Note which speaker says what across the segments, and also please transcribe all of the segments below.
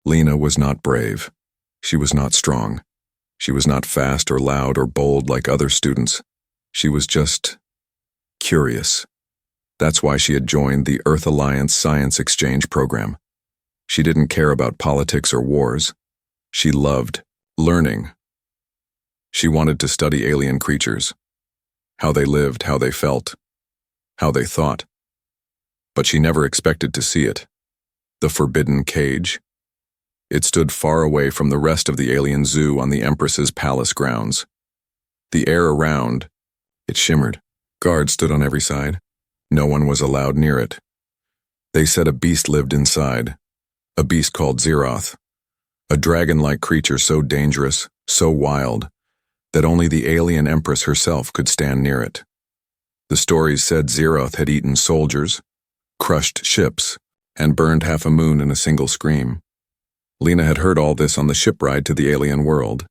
Speaker 1: Lena was not brave. She was not strong. She was not fast or loud or bold like other students. She was just curious. That's why she had joined the Earth Alliance Science Exchange program. She didn't care about politics or wars. She loved learning. She wanted to study alien creatures, how they lived, how they felt, how they thought. But she never expected to see it. The forbidden cage. It stood far away from the rest of the alien zoo on the Empress's palace grounds. The air around, it shimmered. Guards stood on every side. No one was allowed near it. They said a beast lived inside, a beast called Zeroth, a dragon-like creature so dangerous, so wild, that only the Alien Empress herself could stand near it. The stories said Zeroth had eaten soldiers, crushed ships, and burned half a moon in a single scream. Lena had heard all this on the ship ride to the alien world,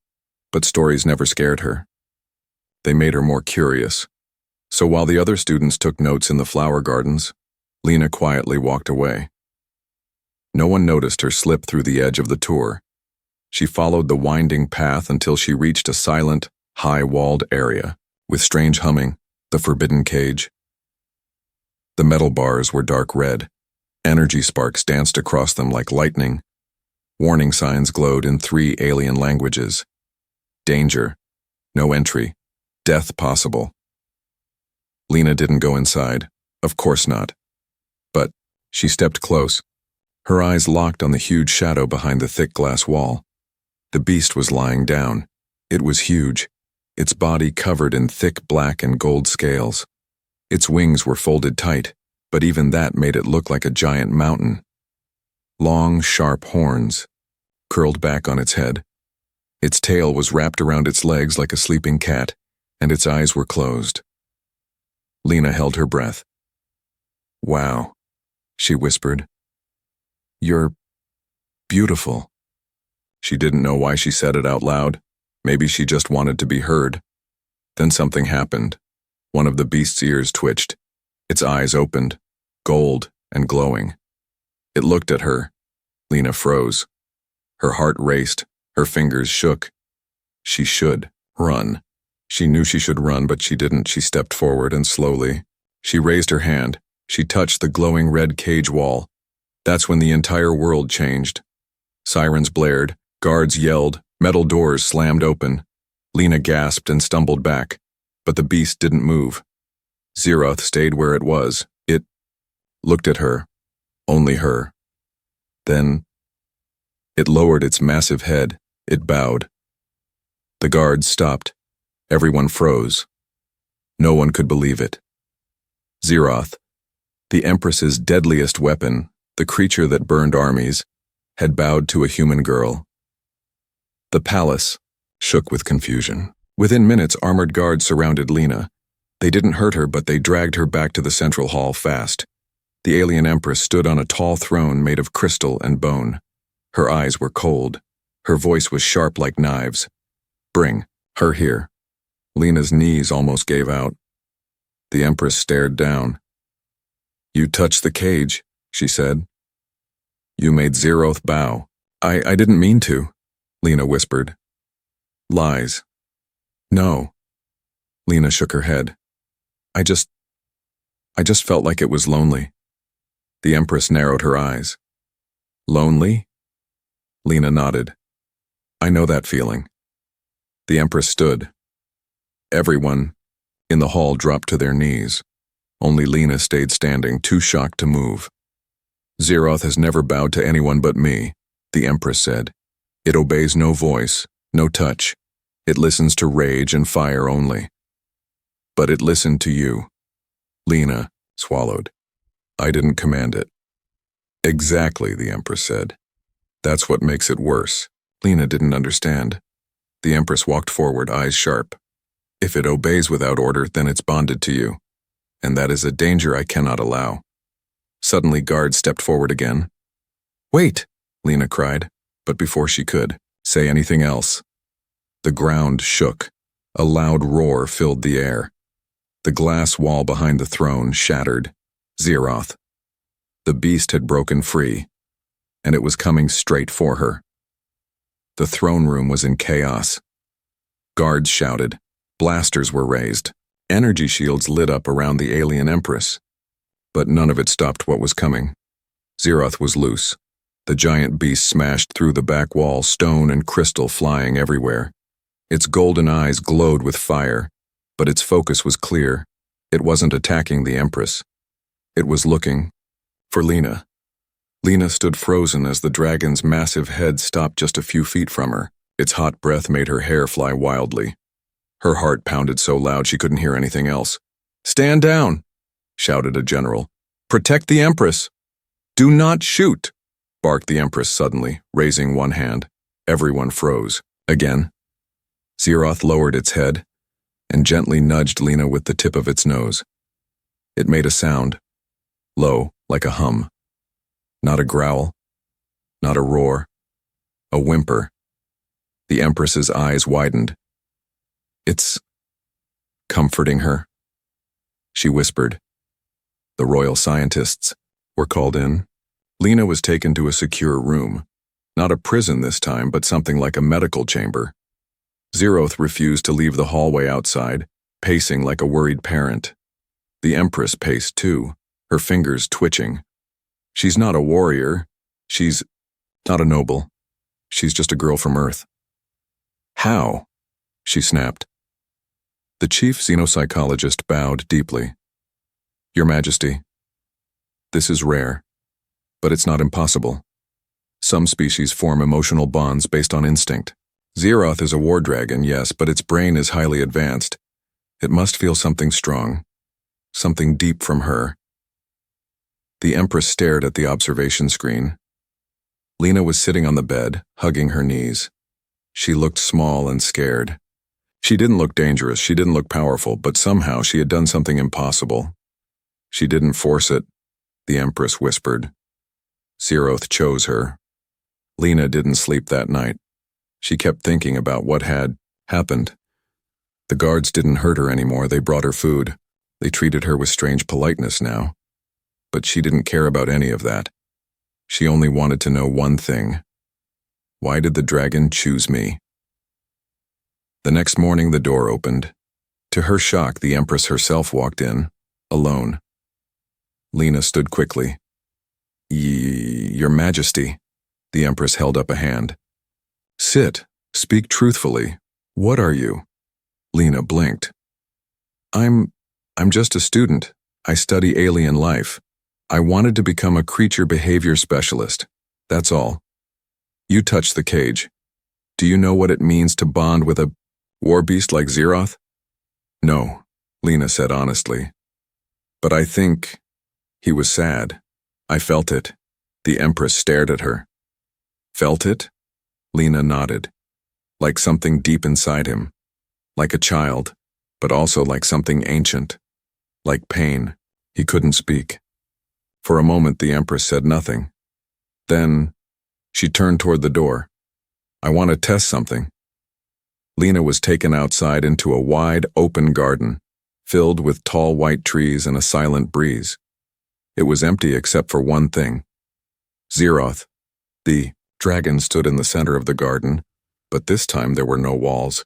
Speaker 1: but stories never scared her. They made her more curious. So while the other students took notes in the flower gardens, Lena quietly walked away. No one noticed her slip through the edge of the tour. She followed the winding path until she reached a silent, high-walled area, with strange humming, the forbidden cage. The metal bars were dark red. Energy sparks danced across them like lightning. Warning signs glowed in 3 alien languages. Danger, no entry, death possible. Lena didn't go inside, of course not. But she stepped close. Her eyes locked on the huge shadow behind the thick glass wall. The beast was lying down. It was huge, its body covered in thick black and gold scales. Its wings were folded tight, but even that made it look like a giant mountain. Long, sharp horns curled back on its head. Its tail was wrapped around its legs like a sleeping cat, and its eyes were closed. Lena held her breath. "Wow," she whispered. "You're beautiful." She didn't know why she said it out loud. Maybe she just wanted to be heard. Then something happened. One of the beast's ears twitched. Its eyes opened, gold and glowing. It looked at her. Lena froze. Her heart raced. Her fingers shook. She should run. She knew she should run, but she didn't. She stepped forward and slowly. She raised her hand. She touched the glowing red cage wall. That's when the entire world changed. Sirens blared. Guards yelled. Metal doors slammed open. Lena gasped and stumbled back, but the beast didn't move. Zeroth stayed where it was. It looked at her. Only her. Then it lowered its massive head. It bowed. The guards stopped. Everyone froze. No one could believe it. Zeroth, the Empress's deadliest weapon, the creature that burned armies, had bowed to a human girl. The palace shook with confusion. Within minutes, armored guards surrounded Lena. They didn't hurt her, but they dragged her back to the central hall fast. The alien Empress stood on a tall throne made of crystal and bone. Her eyes were cold. Her voice was sharp like knives. "Bring her here." Lena's knees almost gave out. The Empress stared down. "You touched the cage," she said. "You made Zeroth bow." I didn't mean to," Lena whispered. "Lies." "No." Lena shook her head. I just felt like it was lonely." The Empress narrowed her eyes. "Lonely?" Lena nodded. "I know that feeling." The Empress stood. Everyone in the hall dropped to their knees. Only Lena stayed standing, too shocked to move. "Zeroth has never bowed to anyone but me," the Empress said. "It obeys no voice, no touch. It listens to rage and fire only. But it listened to you." Lena swallowed. "I didn't command it." "Exactly," the Empress said. "That's what makes it worse." Lena didn't understand. The Empress walked forward, eyes sharp. "If it obeys without order, then it's bonded to you. And that is a danger I cannot allow." Suddenly, guards stepped forward again. "Wait!" Lena cried, but before she could say anything else, the ground shook. A loud roar filled the air. The glass wall behind the throne shattered. Zeroth. The beast had broken free, and it was coming straight for her. The throne room was in chaos. Guards shouted. Blasters were raised. Energy shields lit up around the Alien Empress. But none of it stopped what was coming. Zeroth was loose. The giant beast smashed through the back wall, stone and crystal flying everywhere. Its golden eyes glowed with fire, but its focus was clear. It wasn't attacking the Empress. It was looking for Lena. Lena stood frozen as the dragon's massive head stopped just a few feet from her. Its hot breath made her hair fly wildly. Her heart pounded so loud she couldn't hear anything else. "Stand down!" shouted a general. "Protect the Empress!" "Do not shoot!" barked the Empress suddenly, raising one hand. Everyone froze. Again. Zeroth lowered its head and gently nudged Lena with the tip of its nose. It made a sound, low, like a hum. Not a growl, not a roar, a whimper. The Empress's eyes widened. "It's comforting her," she whispered. The royal scientists were called in. Lena was taken to a secure room. Not a prison this time, but something like a medical chamber. Zeroth refused to leave the hallway outside, pacing like a worried parent. The Empress paced too, her fingers twitching. She's not a warrior. She's not a noble. She's just a girl from Earth. "How?" she snapped. The chief xenopsychologist bowed deeply. "Your Majesty, this is rare, but it's not impossible. Some species form emotional bonds based on instinct. Zeroth is a war dragon, yes, but its brain is highly advanced. It must feel something strong, something deep from her." The Empress stared at the observation screen. Lena was sitting on the bed, hugging her knees. She looked small and scared. She didn't look dangerous, she didn't look powerful, but somehow she had done something impossible. "She didn't force it," the Empress whispered. "Zeroth chose her." Lena didn't sleep that night. She kept thinking about what had happened. The guards didn't hurt her anymore, they brought her food. They treated her with strange politeness now. But she didn't care about any of that. She only wanted to know one thing. Why did the dragon choose me? The next morning the door opened. To her shock, the Empress herself walked in, alone. Lena stood quickly. Your Majesty." The Empress held up a hand. "Sit. Speak truthfully. What are you?" Lena blinked. I'm just a student. I study alien life. I wanted to become a creature behavior specialist. That's all." "You touched the cage. Do you know what it means to bond with a war beast like Zeroth?" "No," Lena said honestly. "But I think..." He was sad. "I felt it." The Empress stared at her. "Felt it?" Lena nodded. Like something deep inside him. Like a child, but also like something ancient. Like pain. He couldn't speak. For a moment the Empress said nothing. Then she turned toward the door. "I want to test something." Lena was taken outside into a wide, open garden, filled with tall white trees and a silent breeze. It was empty except for one thing. Zeroth, the dragon, stood in the center of the garden, but this time there were no walls,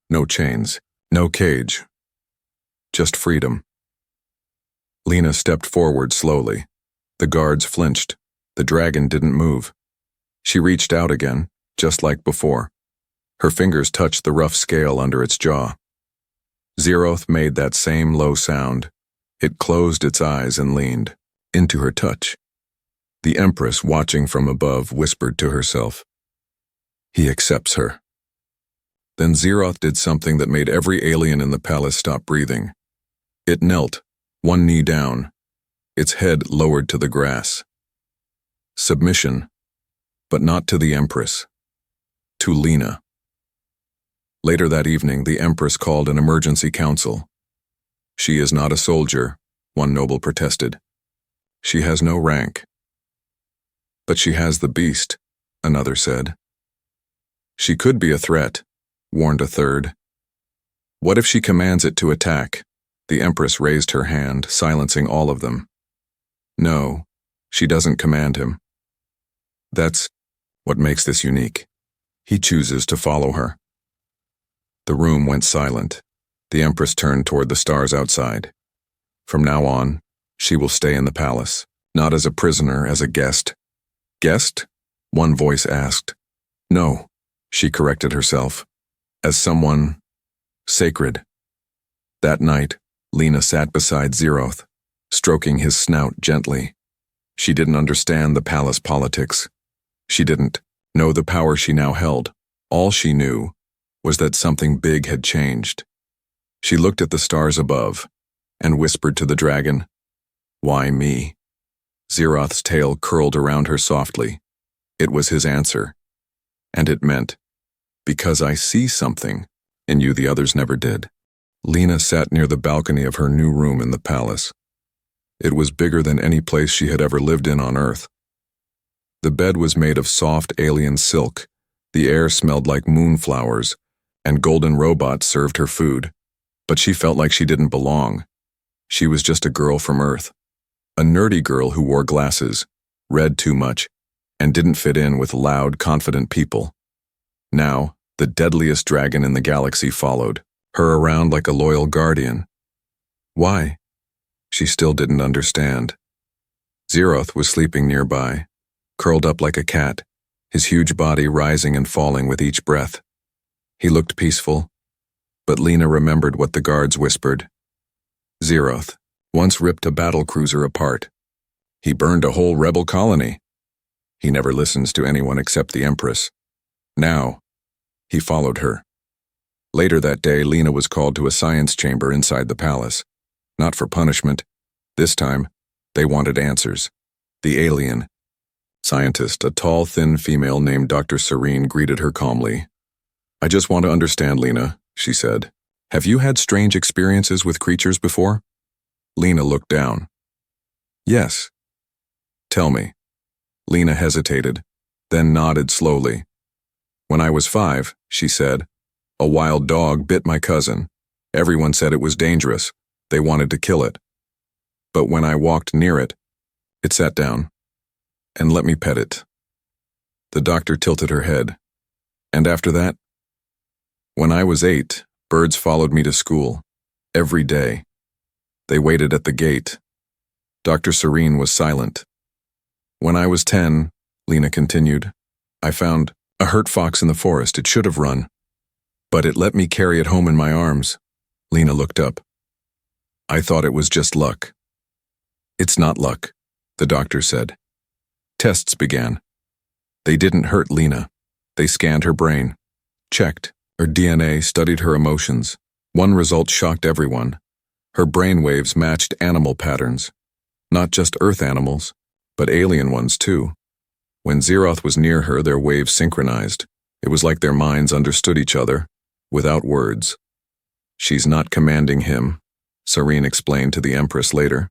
Speaker 1: no chains, no cage. Just freedom. Lena stepped forward slowly. The guards flinched. The dragon didn't move. She reached out again, just like before. Her fingers touched the rough scale under its jaw. Zeroth made that same low sound. It closed its eyes and leaned into her touch. The Empress, watching from above, whispered to herself, "He accepts her." Then Zeroth did something that made every alien in the palace stop breathing. It knelt, one knee down, its head lowered to the grass. Submission, but not to the Empress, to Lena. Later that evening, the Empress called an emergency council. "She is not a soldier," one noble protested. "She has no rank." "But she has the beast," another said. "She could be a threat," warned a third. "What if she commands it to attack?" The Empress raised her hand, silencing all of them. "No, she doesn't command him." That's what makes this unique. He chooses to follow her. The room went silent. The Empress turned toward the stars outside. From now on, she will stay in the palace, not as a prisoner, as a guest. Guest? One voice asked. No, she corrected herself. As someone sacred. That night, Lena sat beside Zeroth, stroking his snout gently. She didn't understand the palace politics. She didn't know the power she now held. All she knew was that something big had changed. She looked at the stars above and whispered to the dragon, "Why me?" Zeroth's tail curled around her softly. It was his answer, and it meant, "Because I see something in you the others never did." Lena sat near the balcony of her new room in the palace. It was bigger than any place she had ever lived in on Earth. The bed was made of soft alien silk, the air smelled like moonflowers, and golden robots served her food. But she felt like she didn't belong. She was just a girl from Earth. A nerdy girl who wore glasses, read too much, and didn't fit in with loud, confident people. Now, the deadliest dragon in the galaxy followed her around like a loyal guardian. Why? She still didn't understand. Zeroth was sleeping nearby, curled up like a cat, his huge body rising and falling with each breath. He looked peaceful, but Lena remembered what the guards whispered. Zeroth once ripped a battle cruiser apart. He burned a whole rebel colony. He never listens to anyone except the Empress. Now, he followed her. Later that day, Lena was called to a science chamber inside the palace. Not for punishment. This time, they wanted answers. The alien scientist, a tall, thin female named Dr. Serene, greeted her calmly. "I just want to understand, Lena," she said. "Have you had strange experiences with creatures before?" Lena looked down. "Yes." "Tell me." Lena hesitated, then nodded slowly. "When I was 5, she said, a wild dog bit my cousin. Everyone said it was dangerous. They wanted to kill it. But when I walked near it, it sat down and let me pet it." The doctor tilted her head. "And after that?" "When I was 8, birds followed me to school. Every day. They waited at the gate." Dr. Serene was silent. "When I was 10, Lena continued, I found a hurt fox in the forest. It should have run. But it let me carry it home in my arms." Lena looked up. "I thought it was just luck." "It's not luck," the doctor said. Tests began. They didn't hurt Lena. They scanned her brain, checked her DNA, studied her emotions. One result shocked everyone. Her brain waves matched animal patterns. Not just Earth animals, but alien ones too. When Zeroth was near her, their waves synchronized. It was like their minds understood each other, without words. "She's not commanding him," Serene explained to the Empress later.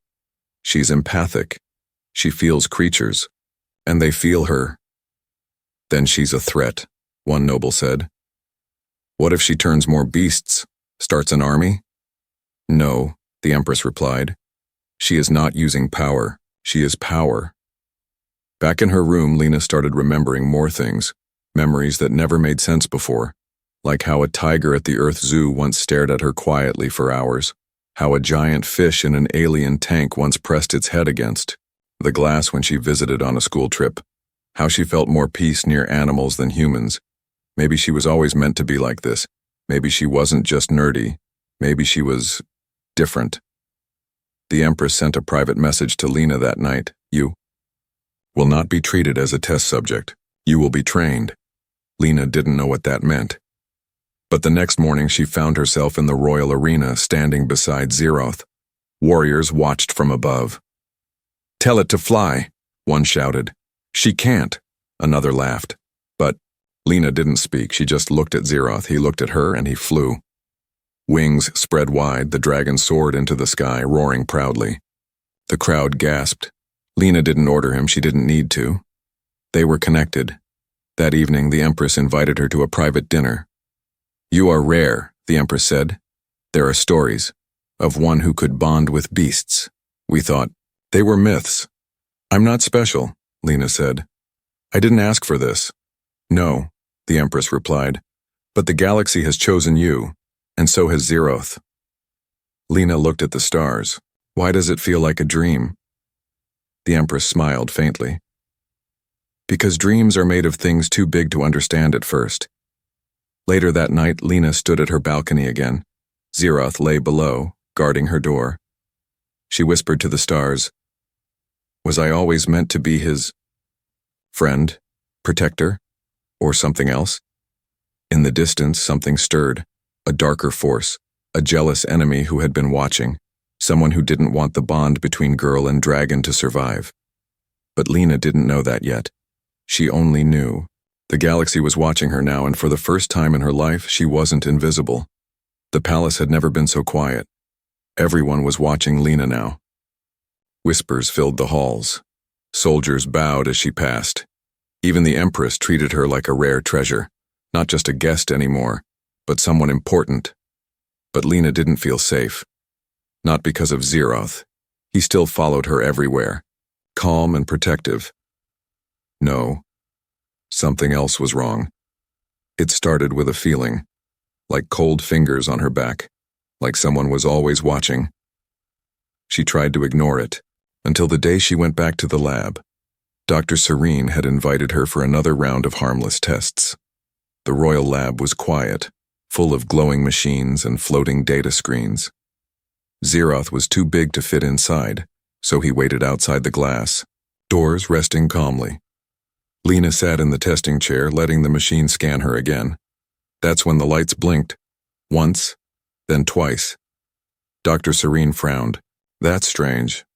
Speaker 1: "She's empathic. She feels creatures, and they feel her." "Then she's a threat," one noble said. "What if she turns more beasts, starts an army?" "No," the Empress replied. "She is not using power. She is power." Back in her room, Lena started remembering more things, memories that never made sense before, like how a tiger at the Earth Zoo once stared at her quietly for hours, how a giant fish in an alien tank once pressed its head against the glass when she visited on a school trip, how she felt more peace near animals than humans. Maybe she was always meant to be like this. Maybe she wasn't just nerdy. Maybe she was different. The Empress sent a private message to Lena that night. "You will not be treated as a test subject. You will be trained." Lena didn't know what that meant. But the next morning she found herself in the royal arena, standing beside Zeroth. Warriors watched from above. "Tell it to fly," one shouted. "She can't," another laughed. But Lena didn't speak. She just looked at Zeroth. He looked at her, and he flew. Wings spread wide, the dragon soared into the sky, roaring proudly. The crowd gasped. Lena didn't order him. She didn't need to. They were connected. That evening, the Empress invited her to a private dinner. "You are rare," the Empress said. "There are stories of one who could bond with beasts." We thought they were myths. "I'm not special," Lena said. I didn't ask for this. No, the Empress replied. But the galaxy has chosen you, and so has Zeroth. Lena looked at the stars. Why does it feel like a dream? The Empress smiled faintly. Because dreams are made of things too big to understand at first. Later that night, Lena stood at her balcony again. Zeroth lay below, guarding her door. She whispered to the stars, "Was I always meant to be his friend, protector, or something else?" In the distance, something stirred, a darker force, a jealous enemy who had been watching, someone who didn't want the bond between girl and dragon to survive. But Lena didn't know that yet. She only knew. The galaxy was watching her now, and for the first time in her life, she wasn't invisible. The palace had never been so quiet. Everyone was watching Lena now. Whispers filled the halls. Soldiers bowed as she passed. Even the Empress treated her like a rare treasure, not just a guest anymore, but someone important. But Lena didn't feel safe. Not because of Zeroth. He still followed her everywhere, calm and protective. No, something else was wrong. It started with a feeling, like cold fingers on her back, like someone was always watching. She tried to ignore it, until the day she went back to the lab. Dr. Serene had invited her for another round of harmless tests. The royal lab was quiet, full of glowing machines and floating data screens. Zeroth was too big to fit inside, so he waited outside the glass, doors resting calmly. Lena sat in the testing chair, letting the machine scan her again. That's when the lights blinked. Once, then twice. Dr. Serene frowned. That's strange.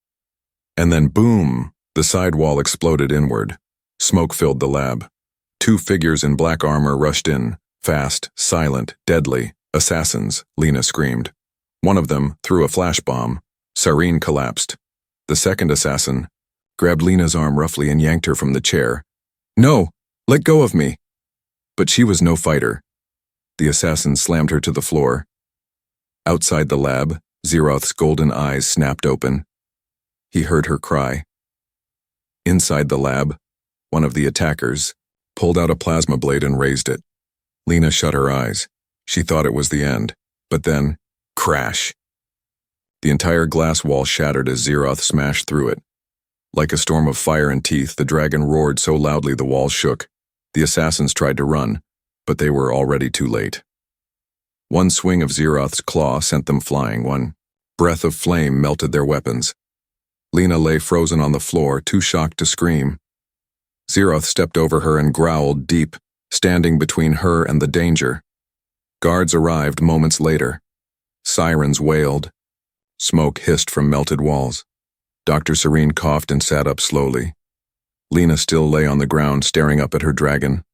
Speaker 1: And then boom, the side wall exploded inward. Smoke filled the lab. Two figures in black armor rushed in, fast, silent, deadly. Assassins, Lena screamed. One of them threw a flash bomb. Serene collapsed. The second assassin grabbed Lena's arm roughly and yanked her from the chair. "No, let go of me." But she was no fighter. The assassin slammed her to the floor. Outside the lab, Zeroth's golden eyes snapped open. He heard her cry. Inside the lab, one of the attackers pulled out a plasma blade and raised it. Lena shut her eyes. She thought it was the end. But then, crash. The entire glass wall shattered as Zeroth smashed through it. Like a storm of fire and teeth, the dragon roared so loudly the walls shook. The assassins tried to run, but they were already too late. One swing of Zeroth's claw sent them flying. One breath of flame melted their weapons. Lena lay frozen on the floor, too shocked to scream. Zeroth stepped over her and growled deep, standing between her and the danger. Guards arrived moments later. Sirens wailed. Smoke hissed from melted walls. Dr. Serene coughed and sat up slowly. Lena still lay on the ground, staring up at her dragon.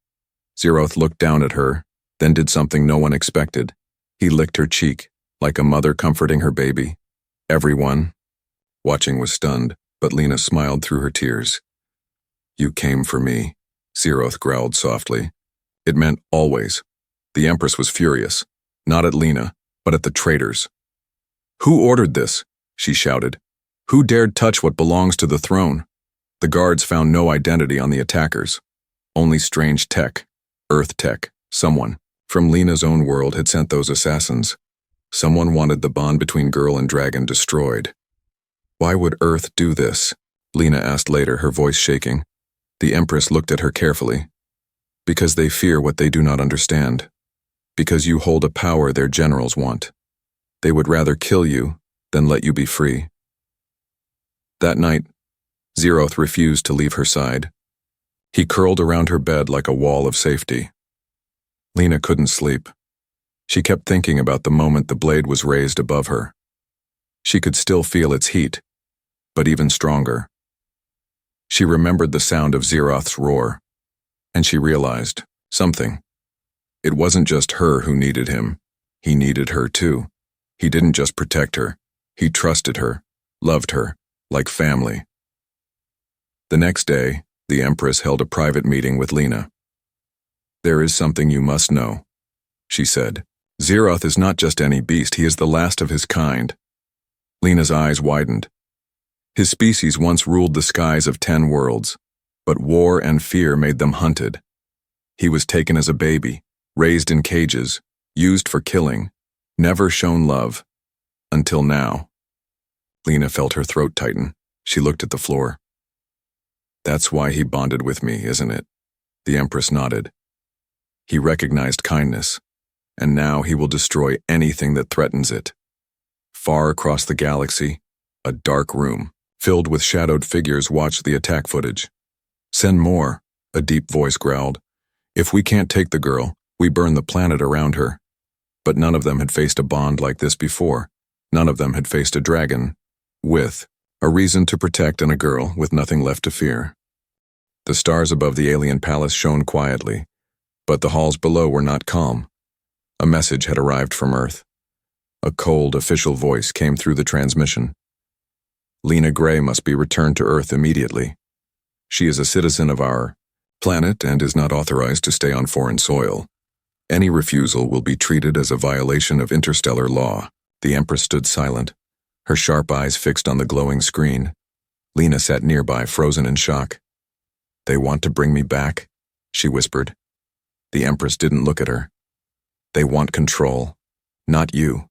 Speaker 1: Zeroth looked down at her, then did something no one expected. He licked her cheek, like a mother comforting her baby. Everyone watching was stunned, but Lena smiled through her tears. "You came for me," Zeroth growled softly. It meant always. The Empress was furious, not at Lena, but at the traitors. "Who ordered this?" she shouted. "Who dared touch what belongs to the throne?" The guards found no identity on the attackers. Only strange tech, Earth tech. Someone from Lena's own world had sent those assassins. Someone wanted the bond between girl and dragon destroyed. "Why would Earth do this?" Lena asked later, her voice shaking. The Empress looked at her carefully. "Because they fear what they do not understand. Because you hold a power their generals want. They would rather kill you than let you be free." That night, Zeroth refused to leave her side. He curled around her bed like a wall of safety. Lena couldn't sleep. She kept thinking about the moment the blade was raised above her. She could still feel its heat, but even stronger. She remembered the sound of Zeroth's roar, and she realized something. It wasn't just her who needed him. He needed her too. He didn't just protect her. He trusted her, loved her, like family. The next day, the Empress held a private meeting with Lena. "There is something you must know," she said. "Zeroth is not just any beast, he is the last of his kind." Lena's eyes widened. His species once ruled the skies of 10 worlds, but war and fear made them hunted. He was taken as a baby, raised in cages, used for killing, never shown love. Until now. Lena felt her throat tighten. She looked at the floor. That's why he bonded with me, isn't it? The Empress nodded. He recognized kindness, and now he will destroy anything that threatens it. Far across the galaxy, a dark room, filled with shadowed figures, watched the attack footage. Send more, a deep voice growled. If we can't take the girl, we burn the planet around her. But none of them had faced a bond like this before. None of them had faced a dragon with a reason to protect and a girl with nothing left to fear. The stars above the alien palace shone quietly, but the halls below were not calm. A message had arrived from Earth. A cold, official voice came through the transmission. Lena Gray must be returned to Earth immediately. She is a citizen of our planet and is not authorized to stay on foreign soil. Any refusal will be treated as a violation of interstellar law. The Empress stood silent, her sharp eyes fixed on the glowing screen. Lena sat nearby, frozen in shock. They want to bring me back, she whispered. The Empress didn't look at her. They want control, not you.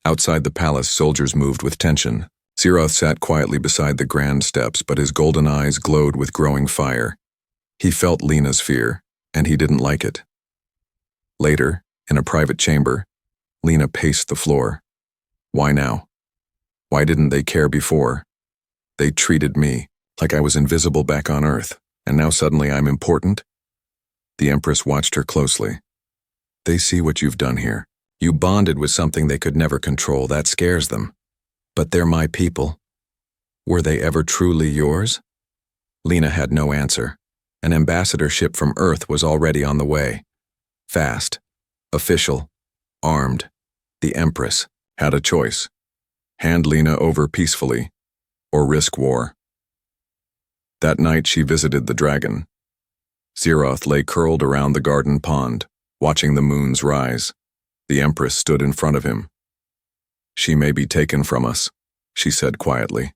Speaker 1: Outside the palace, soldiers moved with tension. Zeroth sat quietly beside the grand steps, but his golden eyes glowed with growing fire. He felt Lena's fear, and he didn't like it. Later, in a private chamber, Lena paced the floor. Why now? Why didn't they care before? They treated me like I was invisible back on Earth, and now suddenly I'm important? The Empress watched her closely. They see what you've done here. You bonded with something they could never control. That scares them. But they're my people. Were they ever truly yours? Lena had no answer. An ambassadorship from Earth was already on the way. Fast, official, armed. The Empress had a choice. Hand Lena over peacefully, or risk war. That night she visited the dragon. Zeroth lay curled around the garden pond, watching the moons rise. The Empress stood in front of him. She may be taken from us, she said quietly.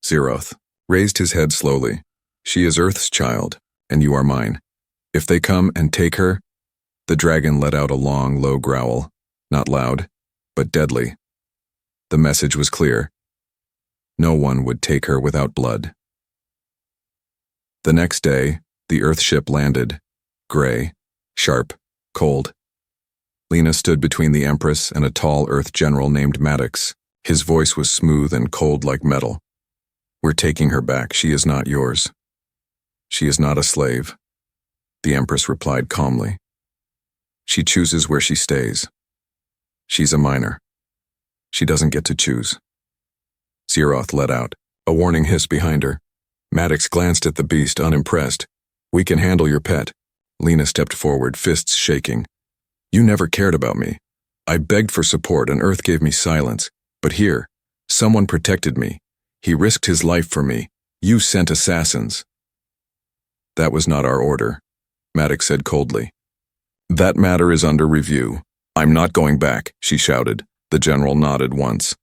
Speaker 1: Zeroth raised his head slowly. She is Earth's child, and you are mine. If they come and take her, the dragon let out a long, low growl, not loud, but deadly. The message was clear. No one would take her without blood. The next day, the Earth ship landed, gray, sharp, cold. Lena stood between the Empress and a tall Earth general named Maddox. His voice was smooth and cold like metal. We're taking her back. She is not yours. She is not a slave, the Empress replied calmly. She chooses where she stays. She's a minor. She doesn't get to choose. Zeroth let out a warning hiss behind her. Maddox glanced at the beast, unimpressed. We can handle your pet. Lena stepped forward, fists shaking. You never cared about me. I begged for support and Earth gave me silence. But here, someone protected me. He risked his life for me. You sent assassins. That was not our order, Maddox said coldly. That matter is under review. I'm not going back, she shouted. The general nodded once.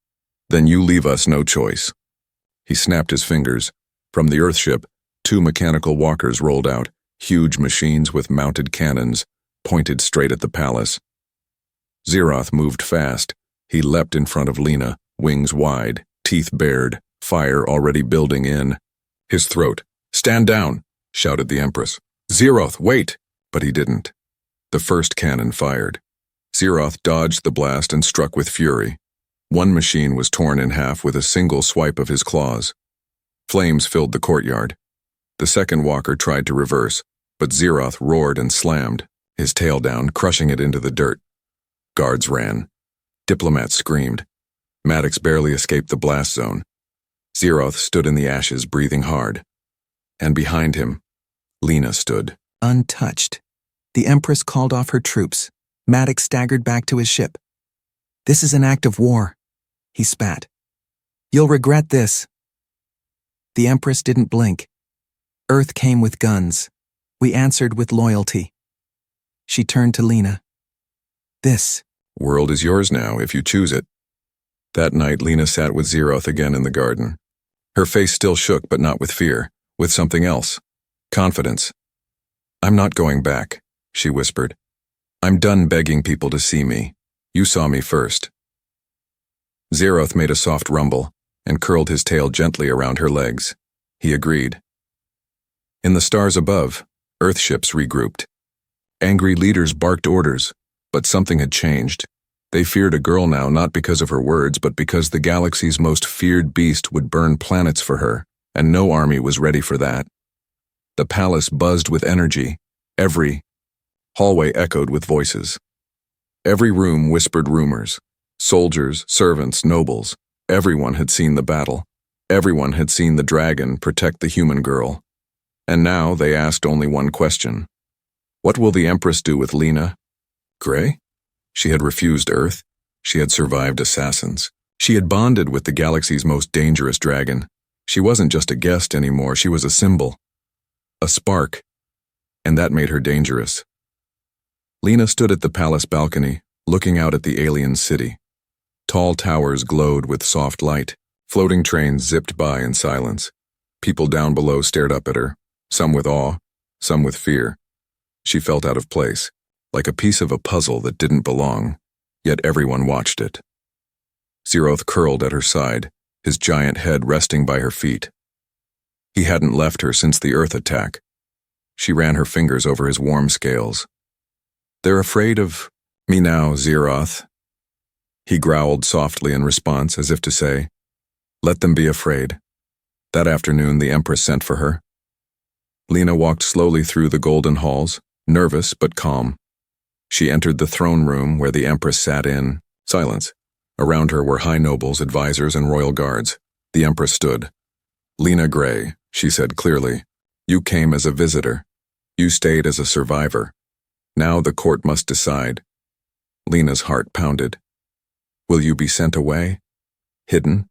Speaker 1: Then you leave us no choice. He snapped his fingers. From the Earthship, 2 mechanical walkers rolled out, huge machines with mounted cannons, pointed straight at the palace. Zeroth moved fast. He leapt in front of Lena, wings wide, teeth bared, fire already building in. His throat. Stand down, shouted the Empress. Zeroth, wait! But he didn't. The first cannon fired. Zeroth dodged the blast and struck with fury. One machine was torn in half with a single swipe of his claws. Flames filled the courtyard. The second walker tried to reverse, but Zeroth roared and slammed, his tail down, crushing it into the dirt. Guards ran. Diplomats screamed. Maddox barely escaped the blast zone. Zeroth stood in the ashes, breathing hard. And behind him, Lena stood.
Speaker 2: Untouched. The Empress called off her troops. Maddox staggered back to his ship. This is an act of war, he spat. You'll regret this. The Empress didn't blink. Earth came with guns. We answered with loyalty. She turned to Lena. This
Speaker 1: world is yours now, if you choose it. That night, Lena sat with Zeroth again in the garden. Her face still shook, but not with fear. with something else. Confidence. "I'm not going back," she whispered. "I'm done begging people to see me. You saw me first." Zeroth made a soft rumble and curled his tail gently around her legs. He agreed. In the stars above, Earthships regrouped. Angry leaders barked orders, but something had changed. They feared a girl now, not because of her words, but because the galaxy's most feared beast would burn planets for her, and no army was ready for that. The palace buzzed with energy. Every hallway echoed with voices. Every room whispered rumors. Soldiers, servants, nobles. Everyone had seen the battle. Everyone had seen the dragon protect the human girl. And now they asked only one question. What will the Empress do with Lena Gray? She had refused Earth. She had survived assassins. She had bonded with the galaxy's most dangerous dragon. She wasn't just a guest anymore, she was a symbol. A spark. And that made her dangerous. Lena stood at the palace balcony, looking out at the alien city. Tall towers glowed with soft light. Floating trains zipped by in silence. People down below stared up at her, some with awe, some with fear. She felt out of place, like a piece of a puzzle that didn't belong, yet everyone watched it. Zeroth curled at her side, his giant head resting by her feet. He hadn't left her since the Earth attack. She ran her fingers over his warm scales. "They're afraid of me now, Zeroth." He growled softly in response, as if to say, "Let them be afraid." That afternoon, the Empress sent for her. Lena walked slowly through the golden halls, nervous but calm. She entered the throne room where the Empress sat in silence. Around her were high nobles, advisors, and royal guards. The Empress stood. "Lena Gray," she said clearly, "you came as a visitor. You stayed as a survivor. Now the court must decide." Lena's heart pounded. "Will you be sent away? Hidden?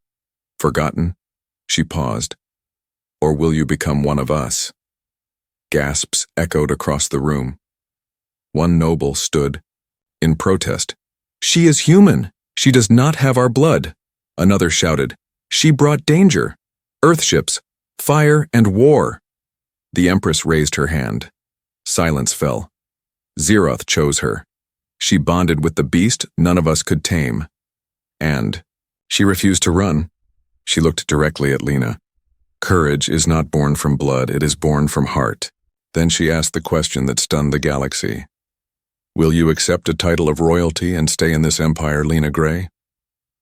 Speaker 1: Forgotten?" She paused. "Or will you become one of us?" Gasps echoed across the room. One noble stood, in protest. "She is human! She does not have our blood!" Another shouted, "She brought danger! Earthships, fire and war!" The Empress raised her hand. Silence fell. Zeroth chose her. She bonded with the beast none of us could tame. And she refused to run. She looked directly at Lena. "Courage is not born from blood, it is born from heart." Then she asked the question that stunned the galaxy. "Will you accept a title of royalty and stay in this empire, Lena Gray?"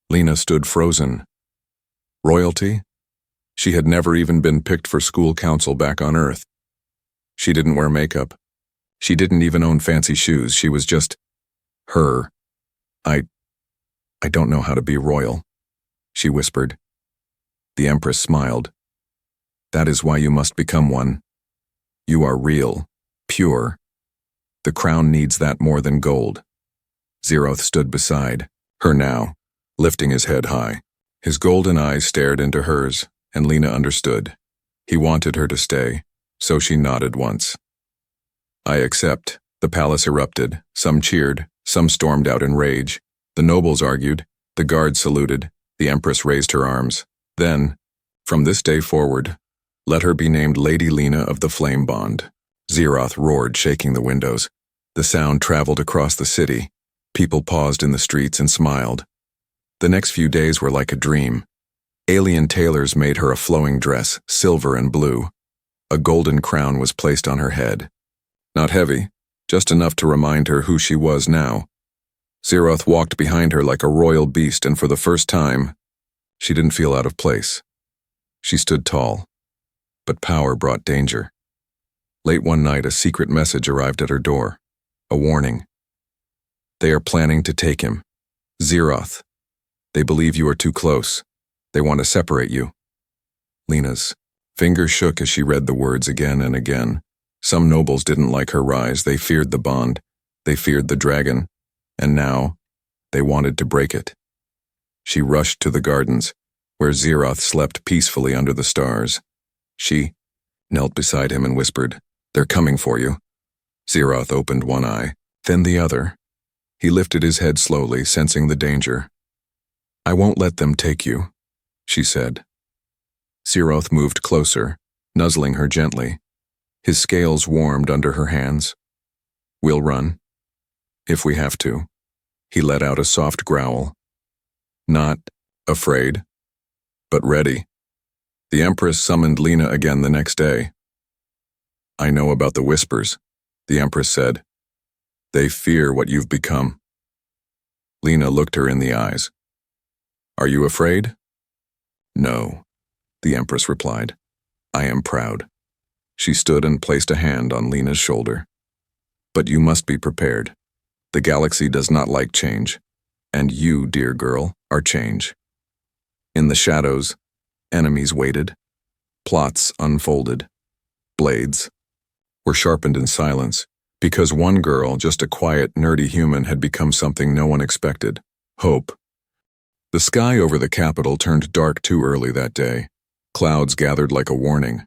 Speaker 1: Lena stood frozen. Royalty? She had never even been picked for school council back on Earth. She didn't wear makeup. She didn't even own fancy shoes. She was just her. I don't know how to be royal," she whispered. The Empress smiled. "That is why you must become one. You are real, pure. The crown needs that more than gold." Zeroth stood beside her now, lifting his head high. His golden eyes stared into hers, and Lena understood. He wanted her to stay, so she nodded once. "I accept." The palace erupted. Some cheered, some stormed out in rage. The nobles argued, the guards saluted, the Empress raised her arms. Then, "From this day forward, let her be named Lady Lena of the Flame Bond." Zeroth roared, shaking the windows. The sound traveled across the city. People paused in the streets and smiled. The next few days were like a dream. Alien tailors made her a flowing dress, silver and blue. A golden crown was placed on her head. Not heavy, just enough to remind her who she was now. Zeroth walked behind her like a royal beast, and for the first time, she didn't feel out of place. She stood tall, but power brought danger. Late one night, a secret message arrived at her door. A warning. "They are planning to take him. Zeroth. They believe you are too close. They want to separate you." Lena's fingers shook as she read the words again and again. Some nobles didn't like her rise. They feared the bond. They feared the dragon. And now, they wanted to break it. She rushed to the gardens, where Zeroth slept peacefully under the stars. She knelt beside him and whispered, "They're coming for you." Zeroth opened one eye, then the other. He lifted his head slowly, sensing the danger. "I won't let them take you," she said. Zeroth moved closer, nuzzling her gently. His scales warmed under her hands. "We'll run, if we have to." He let out a soft growl. Not afraid, but ready. The Empress summoned Lena again the next day. "I know about the whispers," the Empress said. "They fear what you've become." Lena looked her in the eyes. "Are you afraid?" "No," the Empress replied. "I am proud." She stood and placed a hand on Lena's shoulder. "But you must be prepared. The galaxy does not like change, and you, dear girl, are change." In the shadows, enemies waited. Plots unfolded. Blades were sharpened in silence, because one girl, just a quiet, nerdy human, had become something no one expected. Hope. The sky over the capital turned dark too early that day. Clouds gathered like a warning.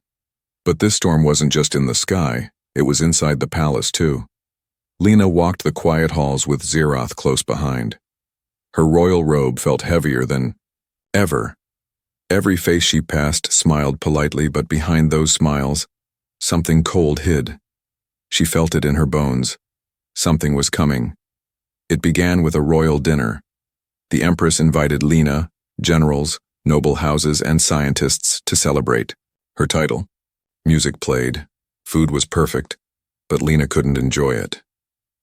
Speaker 1: But this storm wasn't just in the sky, it was inside the palace too. Lena walked the quiet halls with Zeroth close behind. Her royal robe felt heavier than ever. Every face she passed smiled politely, but behind those smiles, something cold hid. She felt it in her bones. Something was coming. It began with a royal dinner. The Empress invited Lena, generals, noble houses, and scientists to celebrate. Her title. Music played. Food was perfect, but Lena couldn't enjoy it.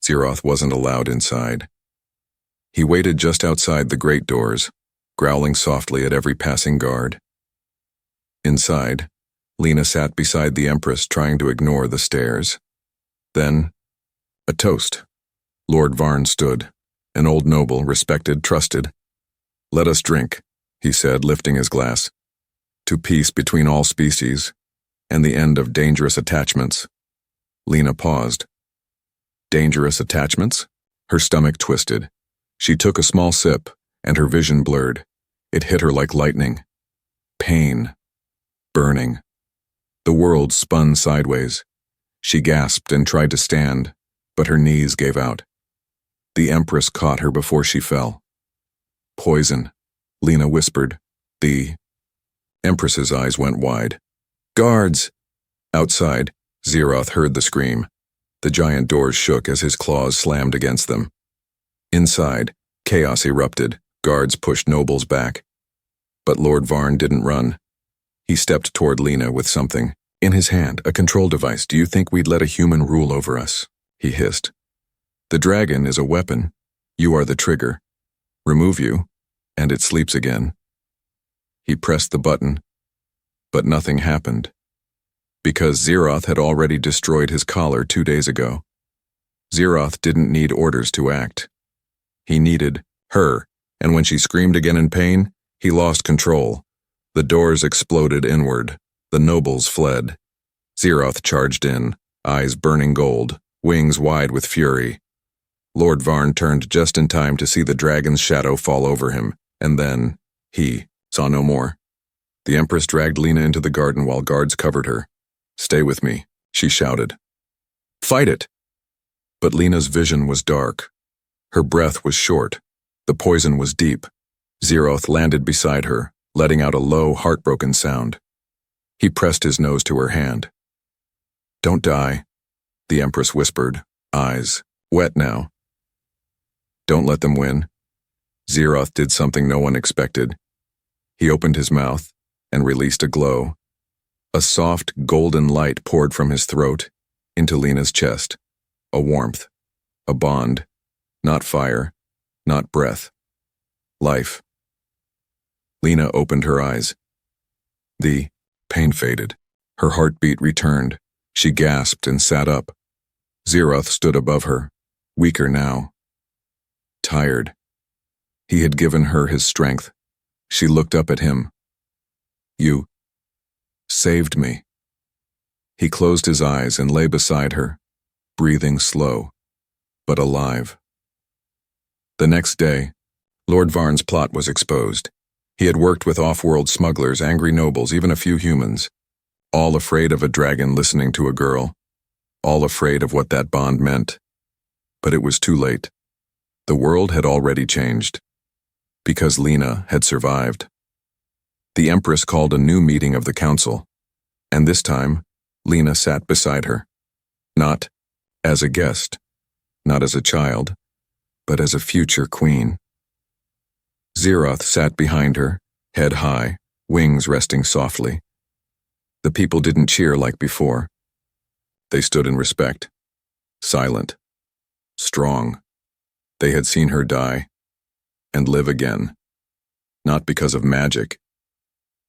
Speaker 1: Zeroth wasn't allowed inside. He waited just outside the great doors, growling softly at every passing guard. Inside, Lena sat beside the Empress, trying to ignore the stares. Then, a toast. Lord Varn stood, an old noble, respected, trusted. "Let us drink," he said, lifting his glass. "To peace between all species, and the end of dangerous attachments." Lena paused. Dangerous attachments? Her stomach twisted. She took a small sip, and her vision blurred. It hit her like lightning. Pain. Burning. The world spun sideways. She gasped and tried to stand, but her knees gave out. The Empress caught her before she fell. "Poison," Lena whispered. The Empress's eyes went wide. "Guards!" Outside, Zeroth heard the scream. The giant doors shook as his claws slammed against them. Inside, chaos erupted. Guards pushed nobles back. But Lord Varn didn't run. He stepped toward Lena with something in his hand, a control device. "Do you think we'd let a human rule over us?" he hissed. "The dragon is a weapon. You are the trigger. Remove you, and it sleeps again." He pressed the button, but nothing happened. Because Zeroth had already destroyed his collar 2 days ago. Zeroth didn't need orders to act. He needed her, and when she screamed again in pain, he lost control. The doors exploded inward. The nobles fled. Zeroth charged in, eyes burning gold, wings wide with fury. Lord Varn turned just in time to see the dragon's shadow fall over him, and then he saw no more. The Empress dragged Lena into the garden while guards covered her. "Stay with me," she shouted. "Fight it!" But Lena's vision was dark. Her breath was short. The poison was deep. Zeroth landed beside her, letting out a low, heartbroken sound. He pressed his nose to her hand. "Don't die," the Empress whispered, eyes wet now. "Don't let them win." Zeroth did something no one expected. He opened his mouth and released a glow. A soft, golden light poured from his throat into Lena's chest. A warmth. A bond. Not fire. Not breath. Life. Lena opened her eyes. The pain faded. Her heartbeat returned. She gasped and sat up. Zeroth stood above her, weaker now. Tired. He had given her his strength. She looked up at him. "You saved me." He closed his eyes and lay beside her, breathing slow, but alive. The next day, Lord Varn's plot was exposed. He had worked with off-world smugglers, angry nobles, even a few humans, all afraid of a dragon listening to a girl, all afraid of what that bond meant. But it was too late. The world had already changed, because Lena had survived. The Empress called a new meeting of the council. And this time, Lena sat beside her. Not as a guest, not as a child, but as a future queen. Zeroth sat behind her, head high, wings resting softly. The people didn't cheer like before. They stood in respect, silent, strong. They had seen her die and live again, not because of magic,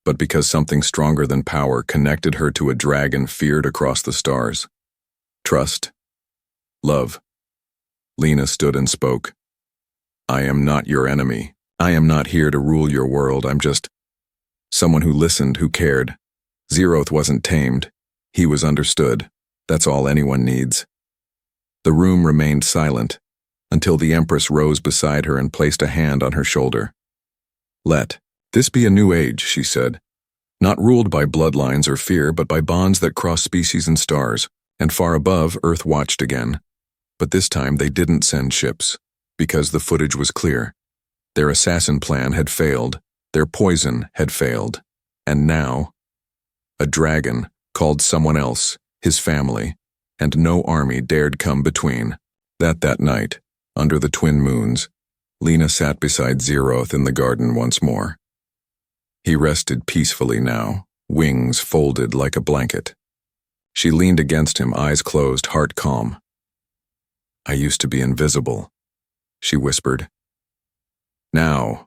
Speaker 1: but because something stronger than power connected her to a dragon feared across the stars. Trust. Love. Lena stood and spoke. I am not your enemy. I am not here to rule your world. I'm just someone who listened, who cared. Zeroth wasn't tamed. He was understood. That's all anyone needs. The room remained silent until the Empress rose beside her and placed a hand on her shoulder. Let this be a new age, she said, not ruled by bloodlines or fear, but by bonds that cross species and stars. And far above, Earth watched again. But this time they didn't send ships, because the footage was clear. Their assassin plan had failed, their poison had failed, and now, a dragon called someone else, his family, and no army dared come between. That night, under the twin moons, Lena sat beside Zeroth in the garden once more. He rested peacefully now, wings folded like a blanket. She leaned against him, eyes closed, heart calm. I used to be invisible, she whispered. Now,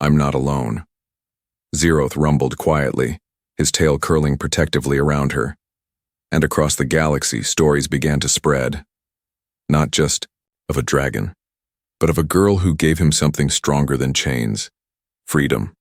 Speaker 1: I'm not alone. Zeroth rumbled quietly, his tail curling protectively around her. And across the galaxy, stories began to spread. Not just of a dragon, but of a girl who gave him something stronger than chains. Freedom.